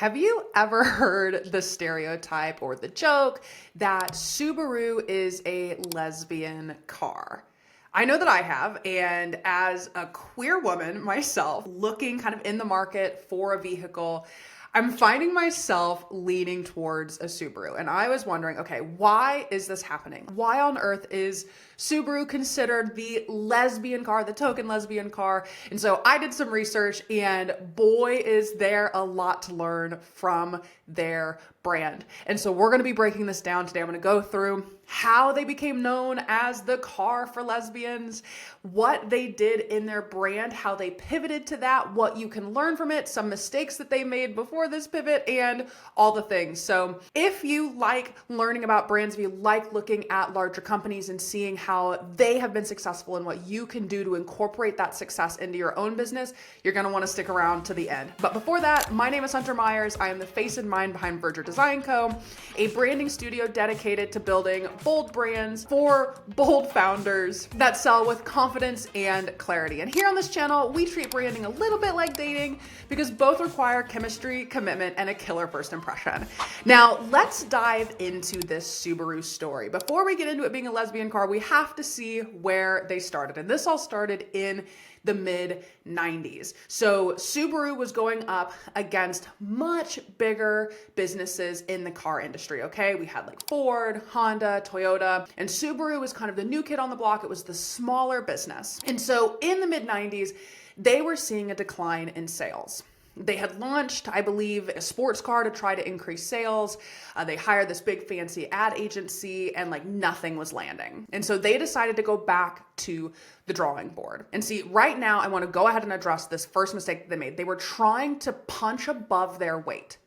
Have you ever heard the stereotype or the joke that Subaru is a lesbian car? I know that I have, and as a queer woman myself, looking kind of in the market for a vehicle, I'm finding myself leaning towards a Subaru. And I was wondering, okay, why is this happening? Why on earth is Subaru considered the lesbian car, the token lesbian car? And so I did some research, and boy, is there a lot to learn from their brand. And so we're going to be breaking this down today. I'm going to go through how they became known as the car for lesbians, what they did in their brand, how they pivoted to that, what you can learn from it, some mistakes that they made before this pivot, and all the things. So if you like learning about brands, if you like looking at larger companies and seeing how they have been successful and what you can do to incorporate that success into your own business, you're going to want to stick around to the end. But before that, my name is Hunter Myers. I am the face and mind behind Verger Design Co., a branding studio dedicated to building bold brands for bold founders that sell with confidence and clarity. And here on this channel, we treat branding a little bit like dating because both require chemistry, commitment, and a killer first impression. Now, let's dive into this Subaru story. Before we get into it being a lesbian car, we have to see where they started. And this all started in the mid 90s. So Subaru was going up against much bigger businesses in the car industry, okay? We had like Ford, Honda, Toyota, and Subaru was kind of the new kid on the block. It was the smaller business. And so in the mid 90s, they were seeing a decline in sales. They had launched, I believe, a sports car to try to increase sales. They hired this big fancy ad agency and like nothing was landing. And so they decided to go back to the drawing board. And see, right now, I want to go ahead and address this first mistake that they made. They were trying to punch above their weight.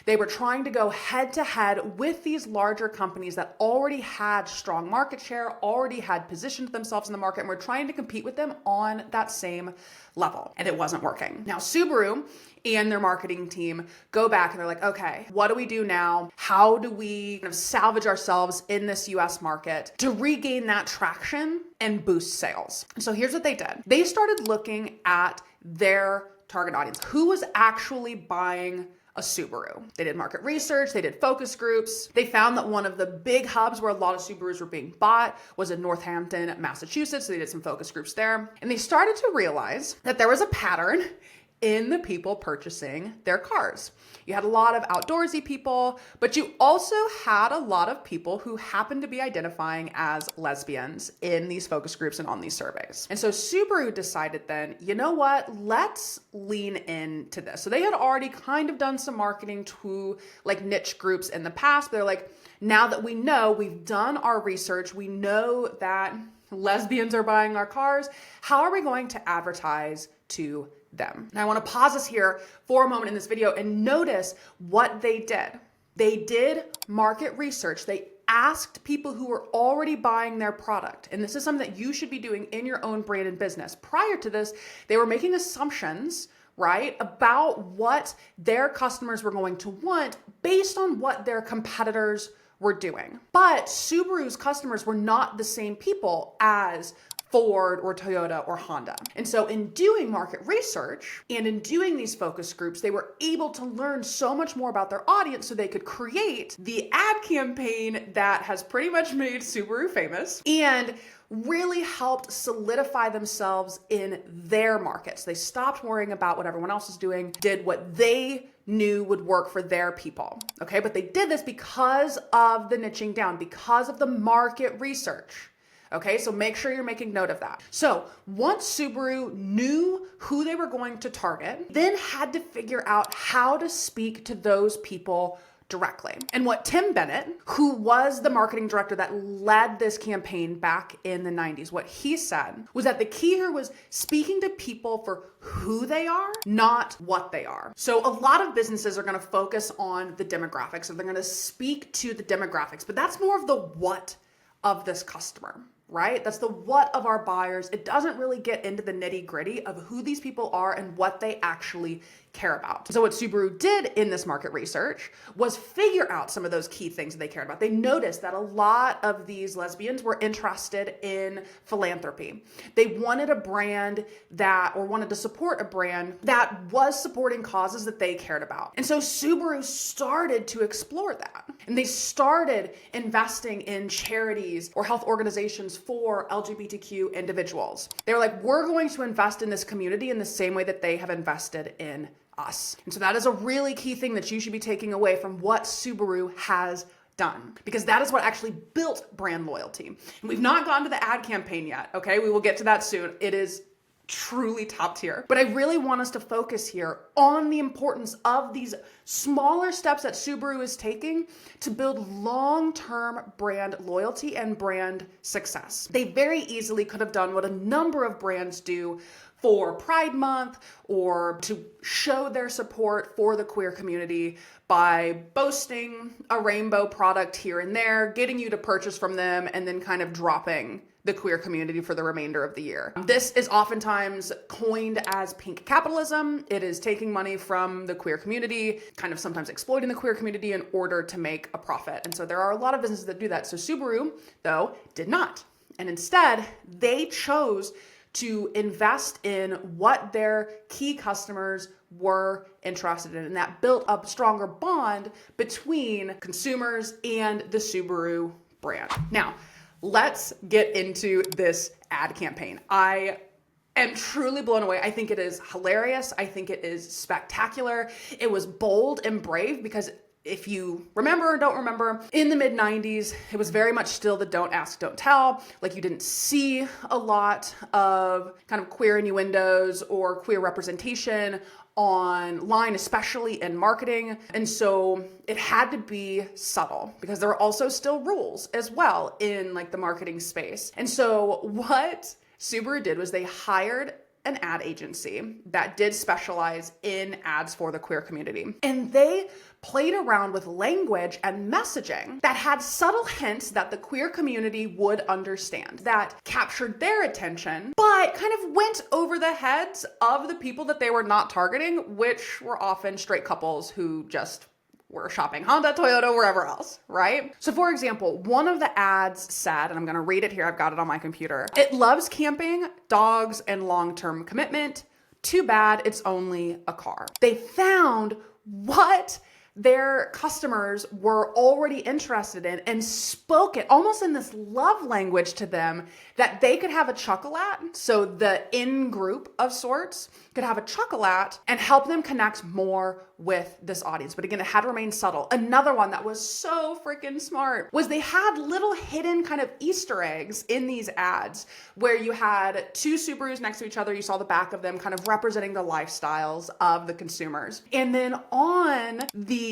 They were trying to go head to head with these larger companies that already had strong market share, already had positioned themselves in the market, and were trying to compete with them on that same level. And it wasn't working. Now, Subaru and their marketing team go back and they're like, okay, what do we do now? How do we kind of salvage ourselves in this US market to regain that traction and boost sales? So here's what they did. They started looking at their target audience. Who was actually buying a Subaru? They did market research, they did focus groups. They found that one of the big hubs where a lot of Subarus were being bought was in Northampton, Massachusetts. So they did some focus groups there. And they started to realize that there was a pattern in the people purchasing their cars. You had a lot of outdoorsy people, but you also had a lot of people who happened to be identifying as lesbians in these focus groups and on these surveys. And so Subaru decided then, you know what, let's lean into this. So they had already kind of done some marketing to like niche groups in the past. But they're like, now that we know, we've done our research, we know that lesbians are buying our cars, how are we going to advertise to them? And I want to pause this here for a moment in this video and notice what they did. They did market research. They asked people who were already buying their product. And this is something that you should be doing in your own brand and business. Prior to this, they were making assumptions, right, about what their customers were going to want based on what their competitors were doing. But Subaru's customers were not the same people as Ford or Toyota or Honda. And so in doing market research and in doing these focus groups, they were able to learn so much more about their audience so they could create the ad campaign that has pretty much made Subaru famous and really helped solidify themselves in their markets. They stopped worrying about what everyone else was doing, did what they knew would work for their people. Okay, but they did this because of the niching down, because of the market research. Okay, so make sure you're making note of that. So once Subaru knew who they were going to target, then had to figure out how to speak to those people directly. And what Tim Bennett, who was the marketing director that led this campaign back in the 90s, what he said was that the key here was speaking to people for who they are, not what they are. So a lot of businesses are going to focus on the demographics, and they're going to speak to the demographics, but that's more of the what of this customer. Right? That's the what of our buyers. It doesn't really get into the nitty gritty of who these people are and what they actually care about. So what Subaru did in this market research was figure out some of those key things that they cared about. They noticed that a lot of these lesbians were interested in philanthropy. They wanted a brand wanted to support a brand that was supporting causes that they cared about. And so Subaru started to explore that. And they started investing in charities or health organizations for LGBTQ individuals. They were like, we're going to invest in this community in the same way that they have invested in us. And so that is a really key thing that you should be taking away from what Subaru has done, because that is what actually built brand loyalty. And we've not gotten to the ad campaign yet, okay? We will get to that soon. It is truly top tier. But I really want us to focus here on the importance of these smaller steps that Subaru is taking to build long-term brand loyalty and brand success. They very easily could have done what a number of brands do for Pride Month or to show their support for the queer community by boasting a rainbow product here and there, getting you to purchase from them, and then kind of dropping the queer community for the remainder of the year. This is oftentimes coined as pink capitalism. It is taking money from the queer community, kind of sometimes exploiting the queer community in order to make a profit. And so there are a lot of businesses that do that. So Subaru, though, did not. And instead, they chose to invest in what their key customers were interested in. And that built up a stronger bond between consumers and the Subaru brand. Now, let's get into this ad campaign. I am truly blown away. I think it is hilarious. I think it is spectacular. It was bold and brave because if you remember or don't remember, in the mid-90s, it was very much still the don't ask, don't tell. Like, you didn't see a lot of kind of queer innuendos or queer representation online, especially in marketing. And so it had to be subtle because there were also still rules as well in like the marketing space. And so what Subaru did was they hired an ad agency that did specialize in ads for the queer community. And they played around with language and messaging that had subtle hints that the queer community would understand, that captured their attention, but kind of went over the heads of the people that they were not targeting, which were often straight couples who just were shopping Honda, Toyota, wherever else, right? So for example, one of the ads said, and I'm gonna read it here, I've got it on my computer, "It loves camping, dogs, and long-term commitment. Too bad it's only a car." They found what their customers were already interested in and spoke it almost in this love language to them that they could have a chuckle at. So the in-group of sorts could have a chuckle at and help them connect more with this audience. But again, it had to remain subtle. Another one that was so freaking smart was they had little hidden kind of Easter eggs in these ads where you had two Subarus next to each other. You saw the back of them kind of representing the lifestyles of the consumers. And then on the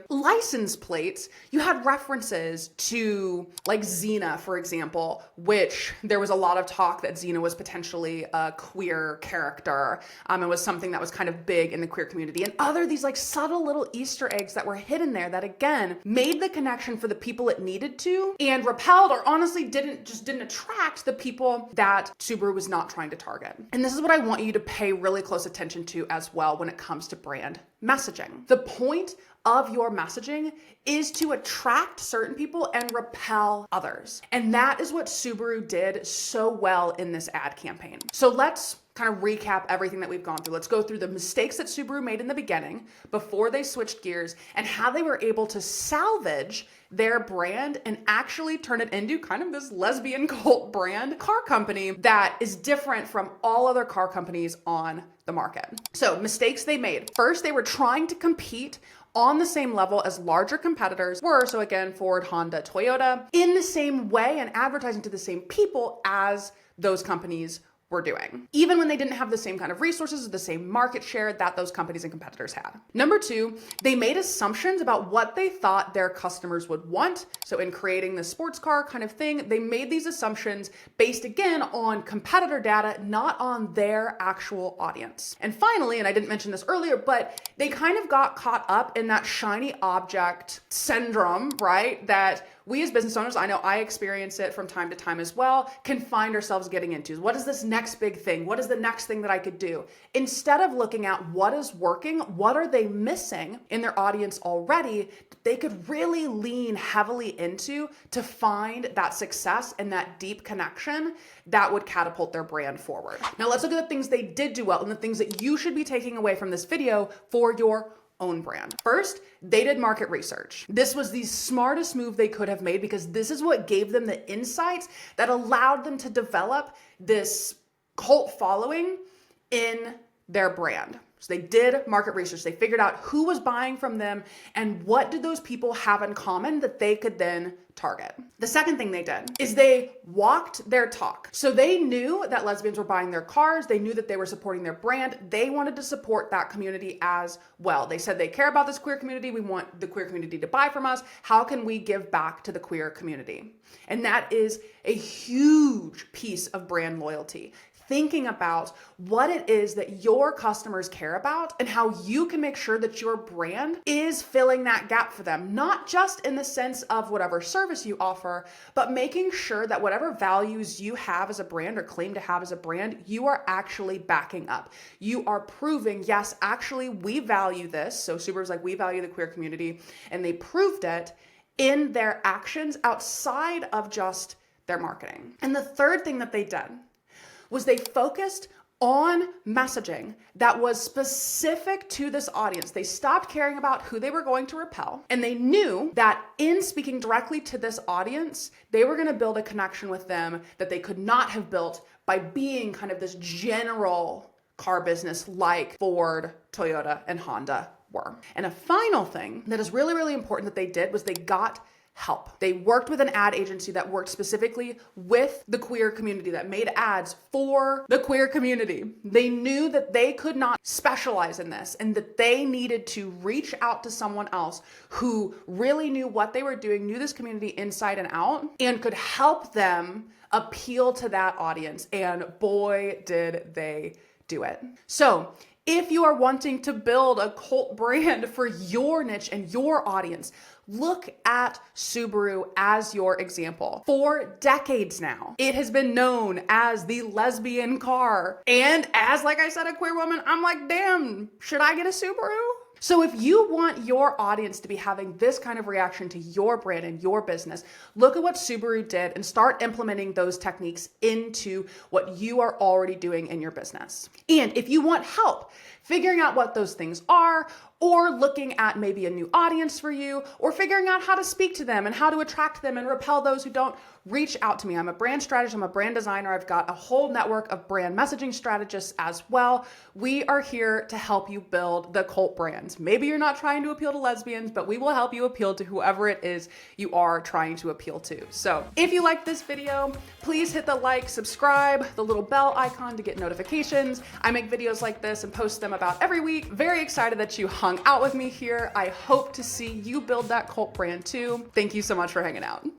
license plates, you had references to like Xena, for example, which there was a lot of talk that Xena was potentially a queer character. It was something that was kind of big in the queer community, and other these like subtle little Easter eggs that were hidden there that again made the connection for the people it needed to and repelled or honestly didn't attract the people that Subaru was not trying to target. And this is what I want you to pay really close attention to as well when it comes to brand messaging. The point of your messaging is to attract certain people and repel others. And that is what Subaru did so well in this ad campaign. So let's kind of recap everything that we've gone through. Let's go through the mistakes that Subaru made in the beginning before they switched gears and how they were able to salvage their brand and actually turn it into kind of this lesbian cult brand car company that is different from all other car companies on the market. So mistakes they made. First, they were trying to compete on the same level as larger competitors were. So again, Ford, Honda, Toyota, in the same way and advertising to the same people as those companies were doing, even when they didn't have the same kind of resources or the same market share that those companies and competitors had. Number two, they made assumptions about what they thought their customers would want. So in creating the sports car kind of thing, they made these assumptions based again on competitor data, not on their actual audience. And finally, and I didn't mention this earlier, but they kind of got caught up in that shiny object syndrome, right? That we as business owners, I know I experience it from time to time as well, can find ourselves getting into. What is this next big thing? What is the next thing that I could do? Instead of looking at what is working, what are they missing in their audience already, they could really lean heavily into to find that success and that deep connection that would catapult their brand forward. Now let's look at the things they did do well and the things that you should be taking away from this video for your own brand. First, they did market research. This was the smartest move they could have made because this is what gave them the insights that allowed them to develop this cult following in their brand. So they did market research. They figured out who was buying from them and what did those people have in common that they could then target. The second thing they did is they walked their talk. So they knew that lesbians were buying their cars. They knew that they were supporting their brand. They wanted to support that community as well. They said they care about this queer community. We want the queer community to buy from us. How can we give back to the queer community? And that is a huge piece of brand loyalty. Thinking about what it is that your customers care about and how you can make sure that your brand is filling that gap for them, not just in the sense of whatever service you offer, but making sure that whatever values you have as a brand or claim to have as a brand, you are actually backing up. You are proving, yes, actually, we value this. So Subaru's like, we value the queer community, and they proved it in their actions outside of just their marketing. And the third thing that they did was they focused on messaging that was specific to this audience. They stopped caring about who they were going to repel, and they knew that in speaking directly to this audience, they were going to build a connection with them that they could not have built by being kind of this general car business like Ford, Toyota, and Honda were. And a final thing that is really, really important that they did was they got help. They worked with an ad agency that worked specifically with the queer community, that made ads for the queer community. They knew that they could not specialize in this and that they needed to reach out to someone else who really knew what they were doing, knew this community inside and out, and could help them appeal to that audience. And boy, did they do it. So if you are wanting to build a cult brand for your niche and your audience, look at Subaru as your example. For decades now, it has been known as the lesbian car. And as, like I said, a queer woman, I'm like, damn, should I get a Subaru? So if you want your audience to be having this kind of reaction to your brand and your business, look at what Subaru did and start implementing those techniques into what you are already doing in your business. And if you want help figuring out what those things are, or looking at maybe a new audience for you, or figuring out how to speak to them and how to attract them and repel those who don't, reach out to me. I'm a brand strategist, I'm a brand designer. I've got a whole network of brand messaging strategists as well. We are here to help you build the cult brands. Maybe you're not trying to appeal to lesbians, but we will help you appeal to whoever it is you are trying to appeal to. So if you liked this video, please hit the like, subscribe, the little bell icon to get notifications. I make videos like this and post them about every week. Very excited that you hung out with me here. I hope to see you build that cult brand too. Thank you so much for hanging out.